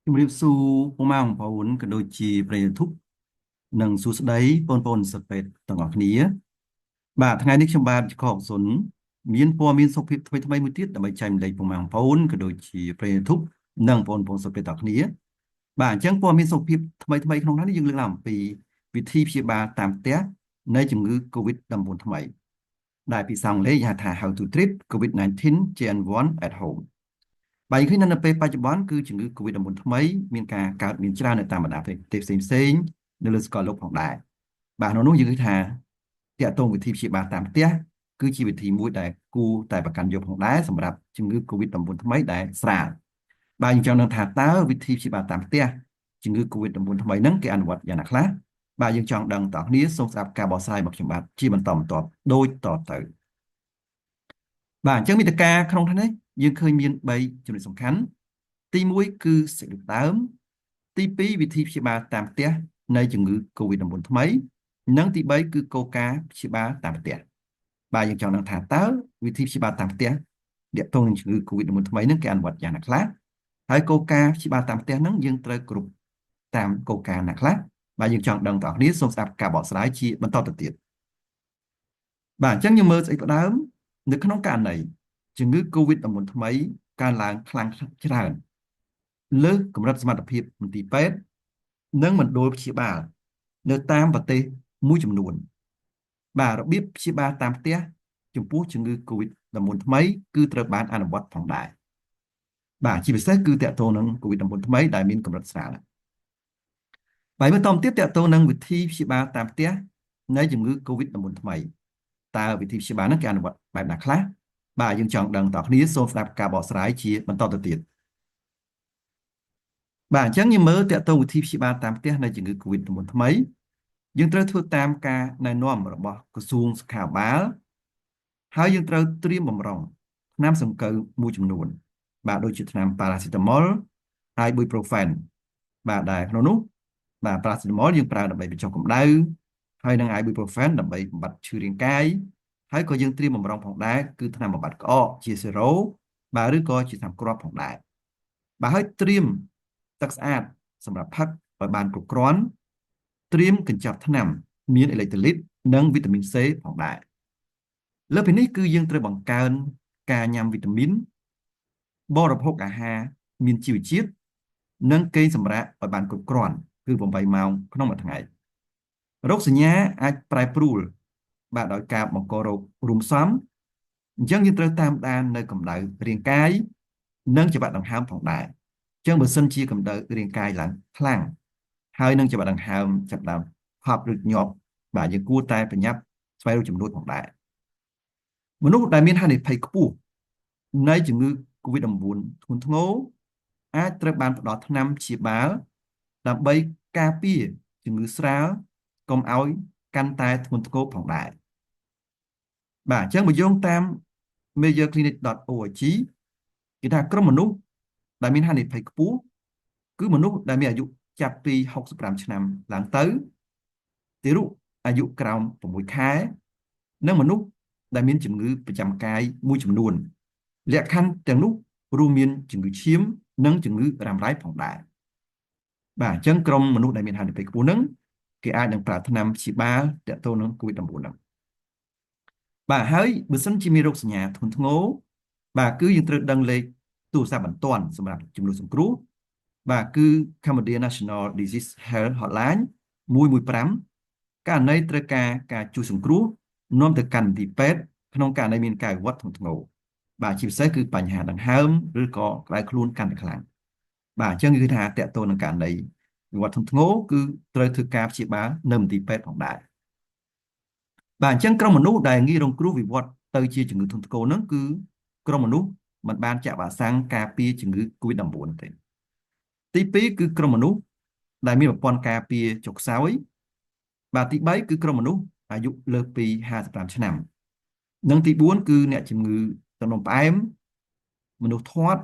ជំរាបសួរពុកម៉ែបងប្អូនក៏ដូចជាប្រិយមិត្តทุกនិងសួស្តីបងប្អូនសិស្សពេទ្យទាំងអស់គ្នាបាទថ្ងៃនេះខ្ញុំបាទខកសុនមានព័ត៌មានសុខភាពថ្មីមួយទៀតដើម្បីចែកម្លែកពុកម៉ែបងប្អូនក៏ដូចជាប្រិយមិត្តทุกនិងបងប្អូនសិស្សពេទ្យទាំងអស់គ្នាបាទអញ្ចឹងព័ត៌មានសុខភាពថ្មីក្នុងថ្ងៃនេះយើងលើកឡើងអំពីវិធីព្យាបាលតាមផ្ទះនៃជំងឺ COVID-19 ថ្មីដែលភាសាអង់គ្លេសហៅថា How to treat COVID-19 Gen1 at home បាទយើងឃើញនៅពេលបច្ចុប្បន្នគឺជំងឺ COVID-19 ថ្មីមានការកើតមានច្រើននៅតាមបណ្ដាប្រទេសផ្សេងៗនៅលើសកលលោកផងដែរបាទក្នុងនោះយើងឃើញថាតាក់ទងវិធីព្យាបាលតាមផ្ទះគឺជាវិធីមួយដែលគួរតែប្រកាន់យកផងដែរសម្រាប់ជំងឺ COVID-19 ថ្មីដែលស្រាលបាទយើងចង់ដឹងថាតើវិធីព្យាបាលតាមផ្ទះជំងឺ COVID-19 ថ្មីហ្នឹងគេអនុវត្តយ៉ាងណាខ្លះបាទយើងចង់ដឹងតើគ្នាសូមស្ដាប់ការបកស្រាយរបស់ខ្ញុំបាទជាបន្តបន្ទាប់ដូចតទៅបាទអញ្ចឹងមាតិកាក្នុងថ្ងៃនេះយើងឃើញមាន3ចំណុចសំខាន់ទី1គឺសេចក្ដីដើមទី2វិធីព្យាបាលតាមផ្ទះនៃជំងឺ COVID-19 ថ្មីនិងទី3គឺគោលការណ៍ព្យាបាលតាមផ្ទះបាទយើងចង់ដឹងថាតើវិធីព្យាបាលតាមផ្ទះទាក់ទងនឹងជំងឺ COVID-19 ថ្មីនឹងគេអនុវត្តយ៉ាងណាខ្លះហើយគោលការណ៍ព្យាបាលតាមផ្ទះនឹងយើងត្រូវគ្រប់តាមគោលការណ៍ណាខ្លះបាទយើងចង់ដឹងតើអ្នកនាងសូមស្ដាប់ការបកស្រាយជាបន្តទៅទៀតបាទអញ្ចឹងយើងមើលស្អីផ្ដើមនៅក្នុងករណីជំងឺ COVID-19 ថ្មីកើនឡើងខ្លាំងច្រើនលើសកម្រិតសមត្ថភាពមន្ទីរពេទ្យនិងមណ្ឌលព្យាបាលនៅតាមប្រទេសមួយចំនួនបាទរបៀបព្យាបាលតាមផ្ទះចំពោះជំងឺ COVID-19 ថ្មីគឺត្រូវបានអនុវត្តផងដែរបាទជាពិសេសគឺតកតងនឹង COVID-19 ថ្មីដែលមានកម្រិតស្រាលបាទបន្តទៀតតកតងនឹងវិធីព្យាបាលតាមផ្ទះនៃជំងឺ COVID-19 ថ្មីតើវិធីព្យាបាលនោះគេអនុវត្តបែបណាខ្លះបាទយើងចង់ដឹងតើគ្នាសូមស្ដាប់ការបកស្រាយជាបន្តទៅទៀតបាទអញ្ចឹងយើងមើលតកតងវិធីព្យាបាលតាមផ្ទះនៃជំងឺ COVID-19 ថ្មីយើងត្រូវធ្វើតាមការណែនាំរបស់ក្រសួងសុខាភិបាលហើយយើងត្រូវត្រៀមបម្រុងថ្នាំសង្កូវមួយចំនួនបាទដូចជាថ្នាំប៉ារ៉ាស៊ីតាមុលហើយបុយប្រូហ្វែនបាទដែលក្នុងនោះបាទប៉ារ៉ាស៊ីតាមុលយើងប្រើដើម្បីបញ្ចុះកម្ដៅហើយនឹង ibuprofen ដើម្បីបំបត្តិឈឺរាងកាយហើយក៏យើងត្រៀមបម្រុងផងដែរគឺថ្នាំបំបត្តិក្អកជាសេរ៉ូបាទឬក៏ជាថ្នាំគ្រាប់ផងដែរបាទហើយត្រៀមទឹកស្អាតសម្រាប់ផឹកឲ្យបានគ្រប់គ្រាន់ត្រៀមកញ្ចប់ថ្នាំមានអេឡិចត្រូលីតនិងវីតាមីន C ផងដែរលើសពីនេះគឺយើងត្រូវបង្កើនការញ៉ាំវីតាមីនបរិភោគអាហារមានជីវជាតិនិងគេងសម្រាកឲ្យបានគ្រប់គ្រាន់គឺ8ម៉ោងក្នុងមួយថ្ងៃរោគសញ្ញាអាចប្រែប្រួលបាទដោយការបង្ករោគរួមផ្សំអញ្ចឹងយើងត្រូវតាមដាននៅកម្ដៅរាងកាយនិងច្របាក់ដង្ហើមផងដែរអញ្ចឹងបើសិនជាកម្ដៅរាងកាយឡើងខ្លាំងហើយនឹងច្របាក់ដង្ហើមចាប់ផ្ដើមហប់ឬញាប់បាទយើងគួរតែប្រញាប់ស្វែងរកជំនួយផងដែរមនុស្សដែលមានហានិភ័យខ្ពស់នៃជំងឺ COVID-19 ធ្ងន់ធ្ងរអាចត្រូវបានផ្ដល់ថ្នាំព្យាបាលដើម្បីការពារជំងឺស្រាលកុំឲ្យកាន់តែធ្ងន់ធ្ងរផងដែរបាទអញ្ចឹងបើយោងតាម mayoclinic.org គេថាក្រុមមនុស្សដែលមានហានិភ័យខ្ពស់គឺមនុស្សដែលមានអាយុចាប់ពី65ឆ្នាំឡើងទៅទារកអាយុក្រោម6ខែនិងមនុស្សដែលមានជំងឺប្រចាំកាយមួយចំនួនលក្ខខណ្ឌទាំងនោះរួមមានជំងឺឈាមនិងជំងឺរ៉ាំរ៉ៃផងដែរបាទអញ្ចឹងក្រុមមនុស្សដែលមានហានិភ័យខ្ពស់ហ្នឹងគេអាចនឹងប្រើថ្នាំព្យាបាលទាក់ទងនឹង COVID-19 ហ្នឹងបាទហើយបើសិនជាមានរោគសញ្ញាធ្ងន់ធ្ងរបាទគឺយើងត្រូវដឹងលេខទូរស័ព្ទបន្ទាន់សម្រាប់ជំនួយសង្គ្រោះបាទគឺ Cambodia National Disease Health Hotline 115ករណីត្រូវការជួយសង្គ្រោះនាំទៅកាន់មន្ទីរពេទ្យក្នុងករណីមានការវិវត្តធ្ងន់ធ្ងរបាទជាពិសេសគឺបញ្ហាដង្ហើមឬក៏ក្តៅខ្លួនកាន់តែខ្លាំងបាទអញ្ចឹងគឺថាតកតទៅនឹងករណីវិវត្តធ្ងន់ធ្ងរគឺត្រូវធ្វើការព្យាបាលនៅមន្ទីរពេទ្យផងដែរបាទអញ្ចឹងក្រុមមនុស្សដែលងាយរងគ្រោះវិវត្តទៅជាជំងឺធ្ងន់ធ្ងរហ្នឹងគឺក្រុមមនុស្សមិនបានចាក់វ៉ាក់សាំងការពារជំងឺ COVID-19 ទេទី2គឺក្រុមមនុស្សដែលមានប្រព័ន្ធការពារចុះខ្សោយបាទទី3គឺក្រុមមនុស្សអាយុលើសពី55ឆ្នាំនិងទី4គឺអ្នកជំងឺទឹកនោមផ្អែមមនុស្សធាត់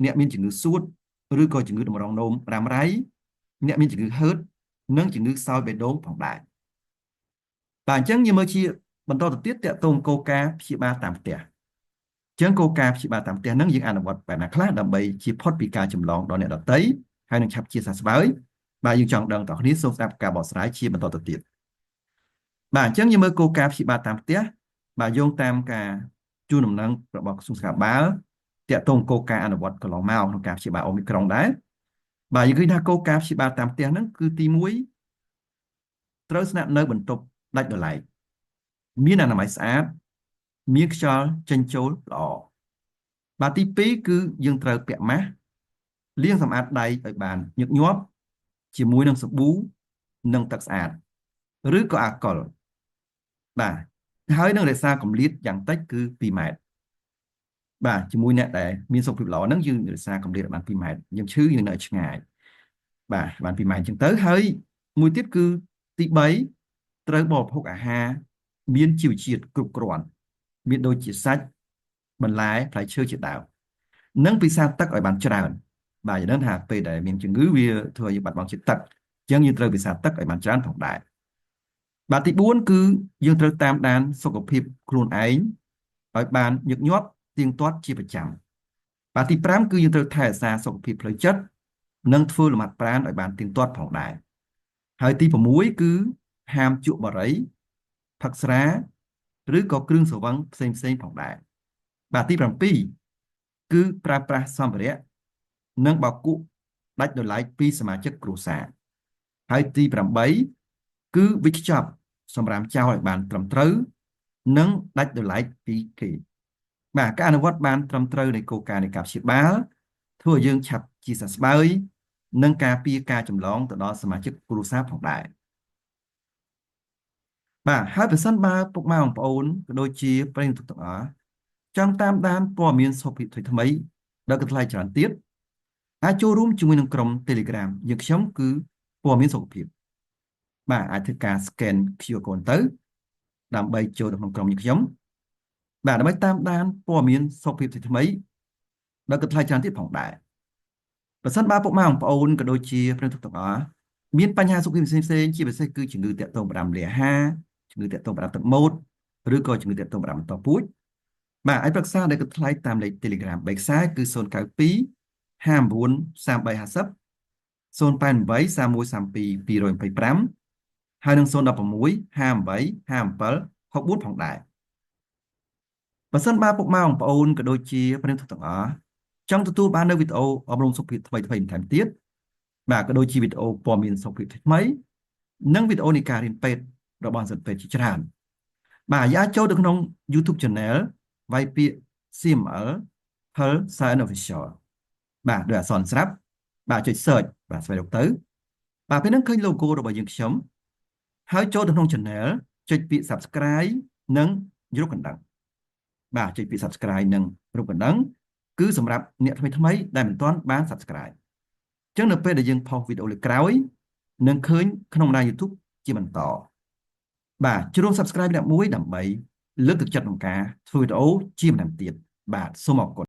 អ្នកមានជំងឺសួតឬក៏ជំងឺតម្រងនោមរ៉ាំរ៉ៃអ្នកមានជំងឺហឺតនិងជំងឺសោយបេះដូងផងដែរបាទអញ្ចឹងយើងមើលជាបន្តទៅទៀតតកតងគោលការណ៍ព្យាបាលតាមផ្ទះអញ្ចឹងគោលការណ៍ព្យាបាលតាមផ្ទះហ្នឹងយើងអនុវត្តបែបណាខ្លះដើម្បីជៀសផុតពីការចម្លងដល់អ្នកដទៃ ហើយនឹងឆាប់ជាសះស្បើយបាទយើងចង់ដឹងតើគ្នាសូមស្ដាប់ការបកស្រាយជាបន្តទៅទៀតបាទអញ្ចឹងយើងមើលគោលការណ៍ព្យាបាលតាមផ្ទះបាទយោងតាមការជូនដំណឹងរបស់ក្រសួងសុខាភិបាលតាក់ទងគោលការណ៍អនុវត្តកន្លងមកក្នុងការព្យាបាលអូមីក្រុងដែរបាទយើងឃើញថាគោលការណ៍ព្យាបាលតាមផ្ទះហ្នឹងគឺទី1ត្រូវស្នាក់នៅបន្ទប់ដាច់ដោយឡែកមានអនាម័យស្អាតមានខ្យល់ចេញចូលល្អបាទទី2គឺយើងត្រូវពាក់ម៉ាស់លាងសម្អាតដៃឲ្យបានញឹកញាប់ជាមួយនឹងសាប៊ូនិងទឹកស្អាតឬក៏អាល់កុលបាទហើយនឹងរក្សាគម្លាតយ៉ាងតិចគឺ2ម៉ែត្របាទជាមួយអ្នកដែលមានសុខភាពល្អហ្នឹងយើងរក្សាគម្លាតឲ្យបាន2ម៉ែត្រយើងឈឺយើងនៅឆ្ងាយបាទបាន2ម៉ែត្រអញ្ចឹងទៅហើយមួយទៀតគឺទី3ត្រូវបរិភោគអាហារមានជីវជាតិគ្រប់គ្រាន់មានដូចជាសាច់បន្លែផ្លែឈើជាដើមនិងពិសាទឹកឲ្យបានច្រើនបាទយើងដឹងថាពេលដែលមានជំងឺវាធ្វើឲ្យយើងបាត់បង់ជាតិទឹកអញ្ចឹងយើងត្រូវពិសាទឹកឲ្យបានច្រើនផងដែរបាទទី4គឺយើងត្រូវតាមដានសុខភាពខ្លួនឯងឲ្យបានញឹកញាប់ទៀងទាត់ជាប្រចាំបាទទី5គឺយើងត្រូវថែរក្សាសុខភាពផ្លូវចិត្តនិងធ្វើលំហាត់ប្រាណឲ្យបានទៀងទាត់ផងដែរហើយទី6គឺហាមជក់បារីផឹកស្រាឬក៏គ្រឿងស្រវឹងផ្សេងផងដែរបាទទី7គឺប្រើប្រាស់សម្ភារៈនិងបោកគក់ដាច់ដោយឡែកពីសមាជិកគ្រួសារហើយទី8គឺវិច្ឆប់សម្រាប់ចោលឲ្យបានត្រឹមត្រូវនិងដាច់ដោយឡែកពីគេបាទការអនុវត្តបានត្រឹមត្រូវនៃគោលការណ៍នៃការព្យាបាលធ្វើឲ្យយើងឆាប់ជាសះស្បើយនិងការពារការចម្លងទៅដល់សមាជិកគ្រួសារផងដែរបាទហើយប្រសិនបើពុកម៉ែបងប្អូនក៏ដូចជាប្រិយមិត្តទាំងអស់ចង់តាមដានព័ត៌មានសុខភាពថ្មីៗដល់កន្លែងច្រើនទៀតអាចចូលរួមជាមួយនឹងក្រុម Telegram យើងខ្ញុំគឺព័ត៌មានសុខភាពបាទអាចធ្វើការ scan QR code ទៅដើម្បីចូលក្នុងក្រុមយើងខ្ញុំបាទដើម្បីតាមដានព័ត៌មានសុខភាពថ្មីៗដល់កន្លែងច្រើនទៀតផងដែរប្រសិនបើពុកម៉ែបងប្អូនក៏ដូចជាប្រិយមិត្តទាំងអស់មានបញ្ហាសុខភាពផ្សេងៗជាពិសេសគឺជំងឺតាក់ទងផ្ដាំលាហាជំងឺតាក់ទងផ្ដាំទឹកមាត់ឬក៏ជំងឺតាក់ទងផ្ដាំបន្តពូជបាទអាចប្រឹក្សាដែលកន្លែងតាមលេខ Telegram 3ខ្សែគឺ092 59 3350 088 3132 225ហើយនឹង016 58 57 64ផងដែរបើសិនបើពុកម៉ែបងប្អូនក៏ដូចជាប្រិយមិត្តទាំងអស់ចង់ទទួលបាននៅវីដេអូអប់រំសុខភាពថ្មីៗបន្ថែមទៀតបាទក៏ដូចជាវីដេអូព័ត៌មានសុខភាពថ្មីនិងវីដេអូនៃការរៀនពេទ្យរបស់សិស្សពេទ្យជាច្រើនបាទអាចចូលទៅក្នុង YouTube Channel វាយពាក្យ CML Health Science Official បាទដោយអក្សរស្រាប់បាទចុច search បាទស្វែងរកទៅបាទពេលហ្នឹងឃើញ logo របស់យើងខ្ញុំហើយចូលទៅក្នុង channel ចុចពាក្យ subscribe និងរូបកណ្ដឹងបាទចុចពាក្យ subscribe និងរូបកណ្ដឹងគឺសម្រាប់អ្នកថ្មីដែលមិនទាន់បាន subscribe អញ្ចឹងនៅពេលដែលយើងផុសវីដេអូលើក្រោយនឹងឃើញក្នុងបណ្ដាញ YouTube ជាបន្តបាទជ្រុំ subscribe ម្នាក់មួយដើម្បីលើកទឹកចិត្តក្នុងការធ្វើវីដេអូជាបន្តទៀតបាទសូមអរគុណ